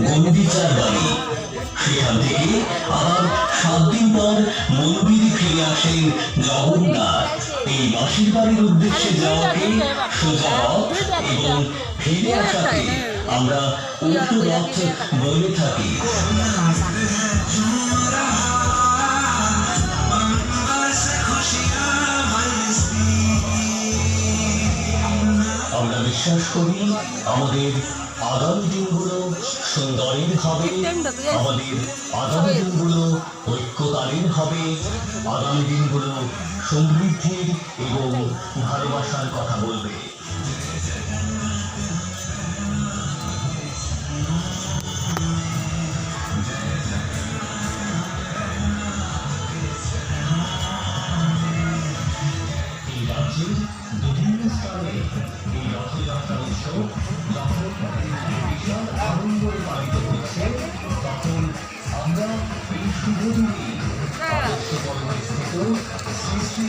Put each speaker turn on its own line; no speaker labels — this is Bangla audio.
গন্ডিচার বাড়ি। সেখান থেকে আবার 7 দিন পর মন্দিরে ফিরে আসেন জগন্নাথ। এই মাসির বাড়ির উদ্দেশ্যে যাওয়াকে সোজা রথ এবং ফিরে আসাকে আমরা উল্টো রথ বলে থাকি। আমরা বিশ্বাস করি আমাদের আগামী দিনগুলো সুন্দরের হবে, আমাদের আগামী দিনগুলো ঐক্যতানের হবে, আগামী দিনগুলো সমৃদ্ধির এবং ভালোবাসার কথা বলবে। এই রাজ্যের বিভিন্ন স্থানে এই রথযাত্রা উৎসব যখন বিশাল আনন্দে পালিত হচ্ছে, তখন আমরা এই শুভ দিনে আদর্শ পর্বস্থিত শ্রী শ্রী